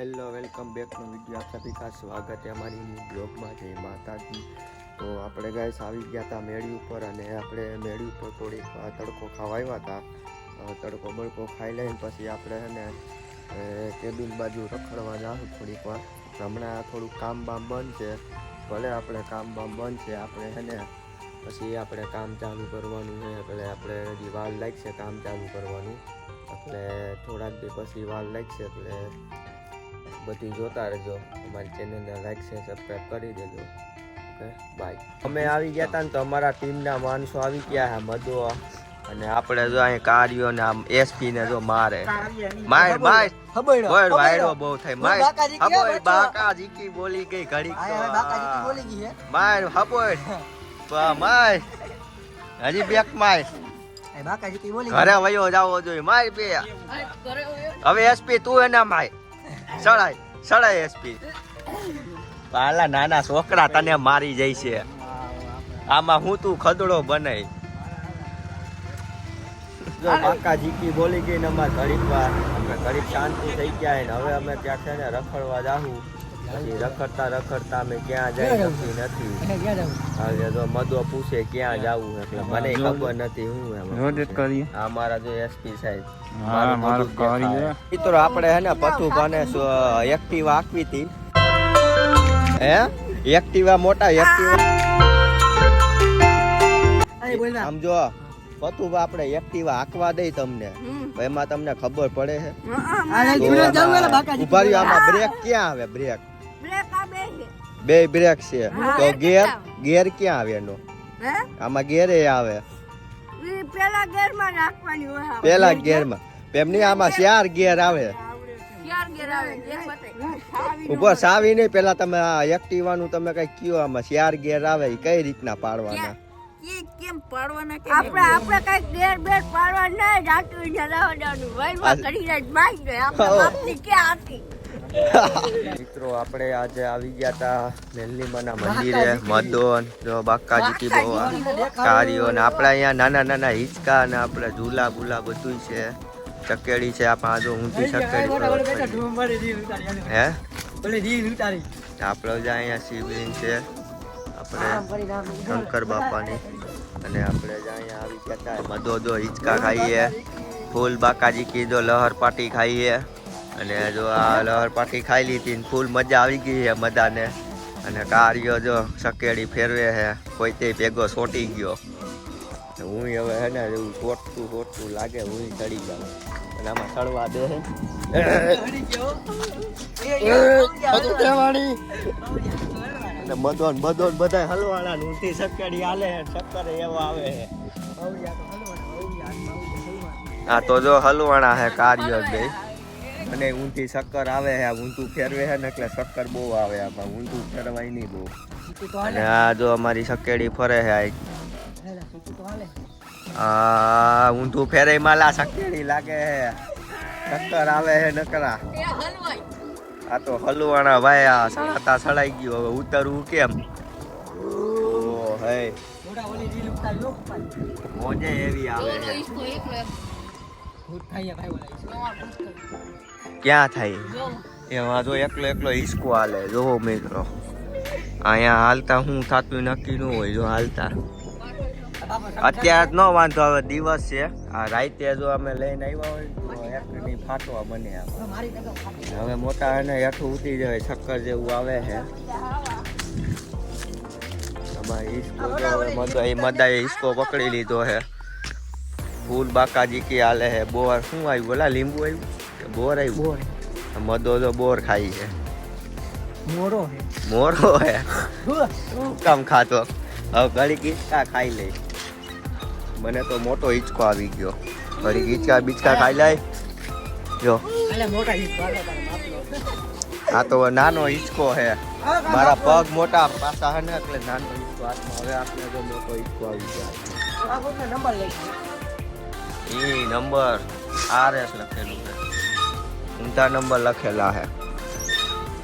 Hello welcome back નો video આપ સभी का स्वागत है हमारी બ્લોગ માં જય માતાજી। તો આપણે ગાઈસ આવી ગયા હતા મેળી ઉપર અને આપણે મેળી ઉપર થોડીક તડકો ખાવા આવ્યા હતા। તડકો બળકો ખાઈ લઈને પછી આપણે હે ને કેબિન બાજુ રખડવા જાહું થોડીક વાર। હમણાં થોડું કામ બામ બંધ છે, ભલે આપણે કામ બામ બંધ છે, આપણે હે ને પછી આપણે કામ ચાલુ કરવાનું છે। એટલે આપણે હજી વાર લાગશે કામ ચાલુ કરવાનું, એટલે થોડાક દી પછી વાર લાગશે। એટલે બધી જોતા રહેજો, અમારી ચેનલને લાઈક છે સબસ્ક્રાઈબ કરી દેજો। Okay bye. અમે આવી ગયા હતા ને તો અમારા ટીમના માણસો આવી ગયા છે મધો, અને આપણે જો અહીં કાર્યો ને આમ એસપી ને જો મારે માર માર બોલ વાયડો બહુ થાય માર હબોય બાકા જીકી બોલી ગઈ ઘડી તો બાકા જીકી બોલી ગઈ હે માર હબોય માર હજી બેક માર બાકા જીકી બોલી ઘરે વયો જાવો જોઈએ માર બે હવે એસપી તું એના માર સડાય સડાય એસપી પાલા નાના છોકરા તને મારી જાય છે, આમાં હું તું ખદડો બનાય જો બાકા જીકી બોલી ગઈ ને અમાર ઘડીકવાર આપણે ઘડીક શાંતિ થઈ ગયા ને હવે અમે ત્યાં છે ને રખડવા જાહું। પછી રખડતા રખડતા અમે ક્યાં જાય નથી હવે જો મધો પૂછે ક્યાં જાવું, એટલે મને ખબર નથી હું આ મારા જો એસપી સાહેબ મિત્રો આપણે હે ને પથુ ભાને એક્ટિવા આખવી હતી હે એક્ટિવા મોટા એક્ટિવા આમ જો પથુ આપણે એક્ટિવા આંકવા દઈ તમને એમાં તમને ખબર પડે છે ઉભા રહ્યો આમાં બ્રેક ક્યાં આવે બ્રેક બે બ્રેક છે તો ગેર ગેર ક્યાં આવે એનો આમાં ગેરે આવે પેલા ગેર માં રાખવાની હોય પેલા ગેર માં એમની આમાં 4 ગેર આવે ઉપર સાવી નહીં પેલા તમે એક્ટિવા નું તમે કઈ કયો આમાં 4 ગેર આવે એ કઈ રીતના પાડવાના કેમ પાડવાના કે આપણે કઈ ગેર બેર પાડવા નહીં જાતું જલાવવાનું વાયવા કરી જાય બાઈક ને આપણે બાપની કે આતી મિત્રો આપણે આજે આવી ગયા હતા મેલ્લીમાના મંદિરે મદોન જો બાકાજી કી બોવા કાર્યો ને આપણે અહીંયા નાના નાના હિંચકા અને આપણે ઝૂલા બુલા બધું છે, ચકેડી છે આપણે જો ઊંધી ચકેડી હે આપણે જે અહીંયા શિવલિંગ છે આપણે શંકર બાપાની, અને આપણે જે અહીંયા આવી ગયા હતા મદો જો હિંચકા ખાઈએ, ફૂલ બાકાજી કી જો લહર પાટી ખાઈએ, અને જો આ લહર પાટી ખાઈ લીધી ને ફૂલ મજા આવી ગઈ છે મદાને, અને કાર્યો જો સકેડી ફેરવે છે કોઈ તે ભેગો સોટી ગયો હું હવે હે ને એવું સોટતું લાગે હું ચડી જાઉં અને આમાં ચડવા દે અને મદોન બધા હલવાના ઊંધી સકેડી હાલે ચક્કર એવો આવે છે આ તો જો હલવાણા હે કાર્યો ગઈ અને ઊંધી શક્કર આવે છે, ઊંધું ફેરવે છે ને એટલે શક્કર બહુ આવે આમાં ઊંધું ફેરવાય નહીં બહુ, અને આ જો અમારી સકેડી ફરે છે આ ઊંધું ફેરે માલા સકેડી લાગે છે શક્કર આવે છે નકરા આ તો હલવાણા ભાઈ આ સડાતા સડાઈ ગયો હવે ઉતરવું કેમ હે મોજે એવી આવે છે ક્યાં થાય એમાં જો એકલો હિસકો હાલે જોવો મિત્રો અહીંયા હાલતા હું થતું નક્કી ન હોય જો હાલતા અત્યારે ન વાંધો હવે દિવસ છે આ રાતે જો અમે લઈને આવ્યા હોય તો એકની ફાટવા બને હવે મોટા એને હેઠું ઉતરી જાય ચક્કર જેવું આવે છે મદાએ હિસકો પકડી લીધો છે, ફૂલ બાકાજી કી હાલે હે, બોર શું આવ્યું બોલા લીંબુ આવ્યું બોર આવ્યું મદો તો બોર ખાઈ છે મોરો હે કામ ખાતો હવે ઘડી હિંચકા ખાઈ લે, મને તો મોટો હિંચકો આવી ગયો ઘડી હિંચકા બીચકા ખાઈ લે જો આ તો નાનો હિંચકો હે મારા પગ મોટા પાછા હે ને એટલે નાનો હિંચકો હાથમાં, હવે આપણે તો મોટો હિંચકો આવી જાય નંબર RS લખેલું છે, ઊંધા નંબર લખેલા છે।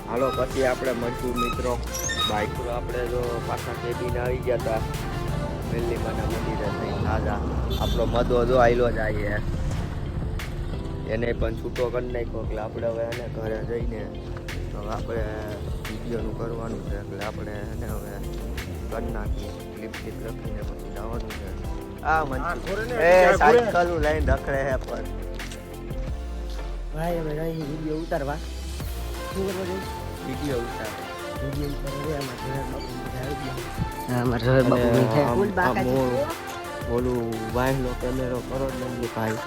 હાલો પછી આપણે મળશું મિત્રો બાઈક આપણે જો પાછા કેબિન આવી ગયા હતા મેલ્લીમાના મંદિરે થઈ તાજા આપણો મદો જો આયલો જાય એને પણ છૂટો કરી નાખ્યો. એટલે આપણે હવે એને ઘરે જઈને હવે આપણે વિડીયોનું કરવાનું છે. એટલે આપણે એને હવે કરી નાખીએ ક્લિપ લખીને પછી જવાનું છે. આ મંચુ એ સાયકલ લઈને રખડે હે પર ભાઈ અમે રહી વિડીયો ઉતારવા. શું કરવા જઈએ? વિડીયો ઉતાર. વિડીયો ઉતારવા અમારા જોહર બાપુ ફૂલ બાકાજી ઓલું વાયનો કેમેરો કરો જ નહીં ભાઈ.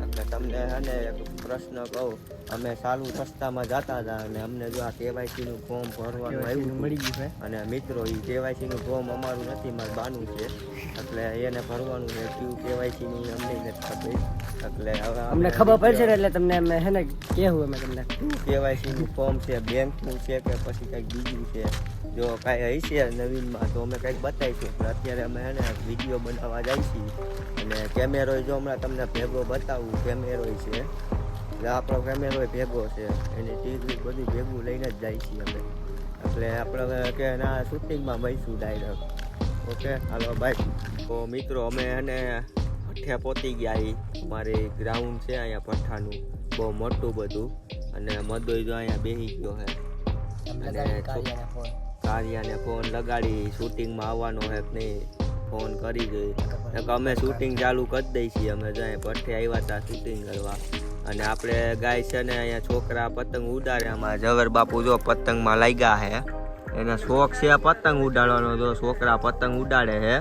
એટલે તમને અને એક પ્રશ્ન કહું, અમે ચાલુ રસ્તામાં જતા હતા અને અમને જો આ કેવાયસીનું ફોર્મ ભરવાનું આવ્યું મળી ગયું છે. અને મિત્રો એ કેવાયસીનું ફોર્મ અમારું નથી, મારું બાનું છે. એટલે એને ભરવાનું છે. કયું કેવાયસીની અમને નથી ખબર. એટલે હવે અમને ખબર પડશે ને એટલે તમને અમે હે ને કહેવું અમે તમને. કેવાયસીનું ફોર્મ છે, બેંકનું છે કે પછી કંઈક બીજું છે, જો કાંઈ હશે નવીનમાં તો અમે કંઈક બતાવીશું. પણ અત્યારે અમે એને વિડીયો બનાવવા જાય છીએ અને કેમેરો જો હમણાં તમને ભેગો બતાવું. કેમેરો છે એટલે આપણો કેમેરો ભેગો છે, એની ટીવી બધું ભેગું લઈને જ જાય છીએ અમે. એટલે આપણે કે ના શૂટિંગમાં મળીશું ડાયરેક્ટ. Okay hello by. તો મિત્રો અમે એને ભઠ્ઠિયા પહોંચી ગયા. અમારે ગ્રાઉન્ડ છે અહીંયા ભઠ્ઠાનું બહુ મોટું બધું અને મદોઈ જો અહીંયા બેસી ગયો છે અને કાર્યાને ફોન લગાડી શૂટિંગમાં આવવાનો હે કે નહીં ફોન કરી જોઈએ. અમે શૂટિંગ ચાલુ કરી દઈ છીએ. અમે જાય ભઠ્ઠે આવ્યા હતા શૂટિંગ કરવા અને આપણે ગાય છે ને અહીંયા છોકરા પતંગ ઉડાડે. આમાં ઝવેર બાપુ જો પતંગમાં લાગ્યા હે, એને શોખ છે પતંગ ઉડાડવાનો. જો છોકરા પતંગ ઉડાડે છે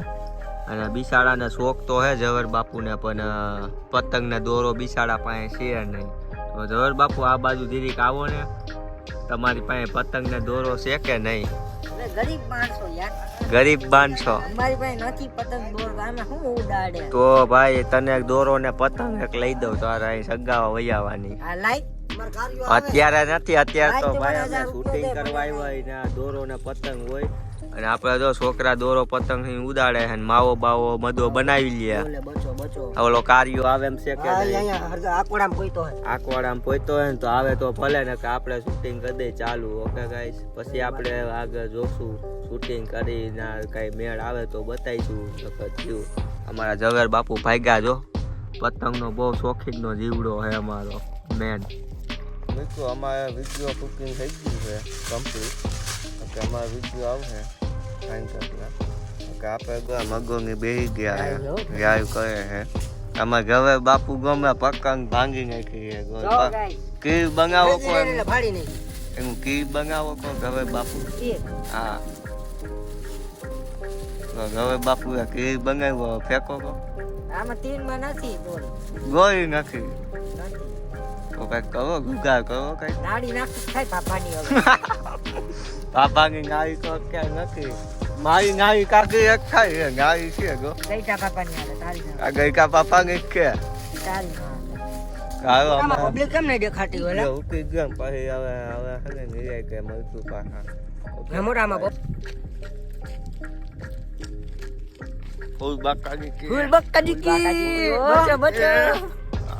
અને બિસાડાને શોખ તો હે ઝવેર બાપુને, પણ પતંગને દોરો બિસાડા પાસે છે નહીં. તો ઝવેર બાપુ આ બાજુ દીરીક આવો ને, તમારી પાસે પતંગને દોરો છે કે નહીં? ગરીબ માણસો યાર, ગરીબ માણસો. અમારી પાસે નથી પતંગ દોરવા, અમે શું ઉડાડે. તો ભાઈ તને એક દોરો ને પતંગ એક લઈ દઉં, તારે અહીં સગાવા વૈયાવાની. આ લાઈટ અત્યારે નથી, અત્યારે તો ભાઈ અમે શૂટિંગ કરવા આવ્યા ને આ દોરો ને પતંગ હોય અને આપણે જો છોકરા દોરો પતંગ ઉડાડે છે ને માવો બાવો મદો બનાવી લે. ઓલો કાર્યો આવે એમ છે કે આકવાડામાં પોઈતો હોય ને તો આવે તો ભલે ને કે આપણે શૂટિંગ કરી દઈએ ચાલુ. ઓકે ગાઈસ, પછી આપણે આગળ જોશું શૂટિંગ કરીને કઈ મેળ આવે તો બતાવીશું. થયું અમારા ઝવેર બાપુ ભાગ્યા જો, પતંગનો બહુ શોખીનનો જીવડો છે અમારો મેન. મિત્રો અમારે વિડીયો શૂટિંગ થઈ ગયું છે કમ્પ્લીટ. કે અમારો વિડીયો આવશે કે આપણે મગોની બેસી ગયા યાર કરે છે. આમાં ઝવેર બાપુ ગમે પતંગ ભાંગી નાખી છે. કીર બનાવો કોઈ એમ કીર બનાવો કો ઝવેર બાપુ. હા ઝવેર બાપુ કીર બનાવ્યો ફેંકો કો. આમાં તીનમાં નથી ગોળી નથી તો કઈક કરો, ગુગાર કરો કઈક. નાડી નાખી થાય પાપાની હવે. પાપાની નાળી તો ક્યાંય નથી. મારી નાળી કાકી એક થાય નાળી છે ગો. ગઈકા પાપાની હાલે તારી આ ગઈકા પાપાની કે તારી કારો આમાં પબ્લિક કેમ નહીં દેખાતી હોય ઉકી ગયો પછી હવે હે ને નિરાય કે મળતું પાછા મોટામાં ફૂલ બાકાજી કે ફૂલ બક્કાજી કી બચો બચો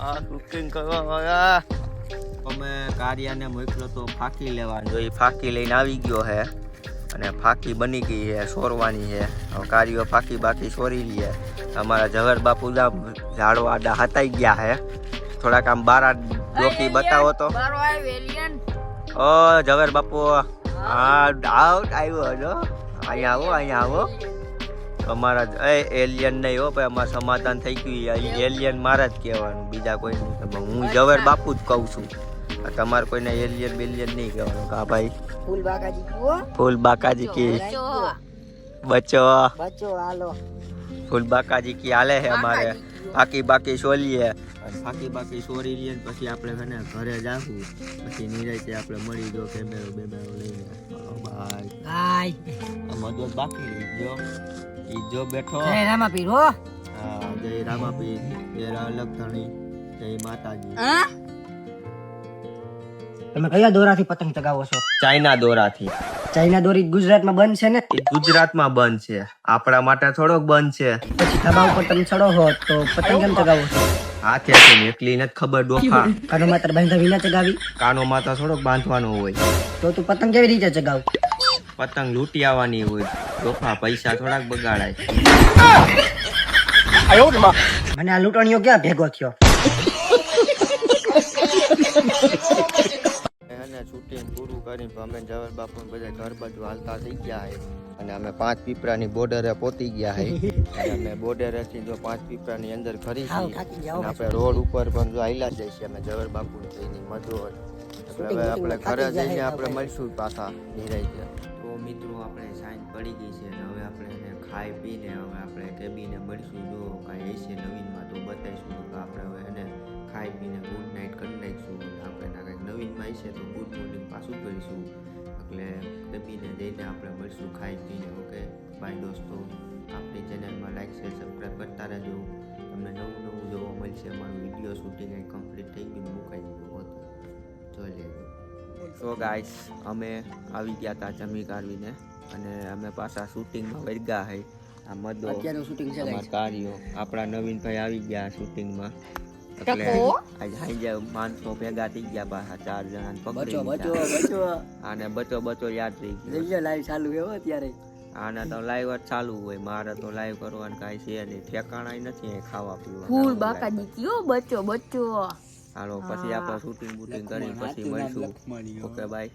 આ કુકિંગ કરવા વાળા. અમે કાર્યાને મોકલો તો ફાકી લેવાની, જો એ ફાકી લઈને આવી ગયો છે અને ફાકી બની ગઈ છે, સોરવાની છે. હવે કાર્યો ફાકી બાકી સોરી લે. અમારા ઝવેર બાપુ ઝાડવા આડા હતાઈ ગયા છે. થોડાક આમ બારા ડોકી બતાવો તો. ઓ ઝવેર બાપુ હા ડાઉટ આવ્યો જો. અહીંયા આવો, અહીંયા આવો. અમારા એલિયન નહીં હો ભાઈ, અમારું સમાધાન થઈ ગયું. એલિયન મારા જ કહેવાનું, બીજા કોઈ નહીં. હું ઝવેર બાપુ જ કહું છું, તમારે કોઈને એલિયન બેલિયન નહીં કહેવાનું. કા ભાઈ ફૂલ બાકાજી કી ફૂલ બાકાજી કી બચો બચો હાલો. ફૂલ બાકાજી કી હાલે છે અમારે. ફાકી બાકી સોલીએ અને ફાકી બાકી સોરી લઈએ પછી આપણે છે ને ઘરે જાશું. પછી નિરાયતે આપણે મળી જો કેમેરો બેમેરો લઈને. Bye bye. મદદ બાકી રહી ગયો ઈ જો બેઠો. જય રામાપીર હો. હા જય રામાપીર, જય લખધણી, જય માતાજી. તમે કયા દોરાથી પતંગ ચગાવો છો? ચાઇના દોરાથી. ચાઇના દોરી ગુજરાતમાં બંધ છે ને? એ ગુજરાતમાં બંધ છે, આપણા માટે થોડોક બંધ છે. પછી ધાબા ઉપર તમે ચડો હો તો પતંગ કેમ ચગાવો છો? હાથેથી એકલી નથી ખબર ડોફા. કાનો માત્ર બાંધા વિના ચગાવી? કાનો માથા થોડોક બાંધવાનો હોય. તો તું પતંગ કેવી રીતે ચગાવ? પતંગ લૂંટી આવવાની હોય ડોફા, પૈસા થોડાક બગાડાય. મને આ લૂંટણીઓ ક્યાં ભેગો થયો? અને શૂટિંગ પૂરું કરીને અમે જવલ બાપુ બધા ઘર બાજુ હાલતા થઈ ગયા છે અને અમે 5 પીપરાની બોર્ડરે પહોંચી ગયા છે અને અમે બોર્ડરેથી જો 5 પીપરાની અંદર ખરી છીએ અને આપણે રોડ ઉપર પણ જો હાલ્યા જઈએ છીએ અમે જવલ બાપુ જઈને મધોર એટલે હવે આપણે ઘરે જઈને આપણે મળશું પાછા નિરાઈ ગયા. તો મિત્રો આપણે સાંજ પડી ગઈ છે અને હવે આપણે એને ખાઈ પીને હવે આપણે કેબીને મળશું. જો કાંઈ હશે નવીનમાં તો બતાવીશું તો આપણે હવે એને ખાઈ પીને ગુડ નાઇટ કરી નાખીશું. આપણે કંઈક નવીનમાં હશે તો ગુડ મોર્નિંગ પાછું કરીશું. એટલે કેબીને જઈને આપણે મળશું ખાઈ પીને. ઓકે બાય દોસ્તો, આપણી ચેનલમાં લાઈક શેર સબસ્ક્રાઈબ કરતા રહેજો. તમને નવું જોવા મળશે. અમારું વિડીયો શૂટિંગ અહીં કમ્પ્લીટ થઈ ગયું, મુકાઈ ગયું હતું, જોઈ લેજો. સો ગાઈસ અમે આવી ગયા હતા જમી કાઢવીને અને અમે પાછા શૂટિંગમાં વળગ્યા છે. આ મદો અમારા કાર્યો આપણા નવીનભાઈ આવી ગયા શૂટિંગમાં. એટલે આજે હાઈ માણસો ભેગા થઈ ગયા પાછા 4 જણાને પકડી લીધા. આને બચો યાદ રહી ગયો. લાઈવ ચાલુ હે અત્યારે. આના તો લાઈવ જ ચાલુ હોય, મારે તો લાઈવ કરવાનું કાંઈ છે નહીં, ઠેકાણા નથી ખાવા પીવા. ફૂલ બાકાજી કયો બચ્ચો હાલો પછી આપણે શૂટિંગ બૂટિંગ કરી પછી મળશું. Okay bye.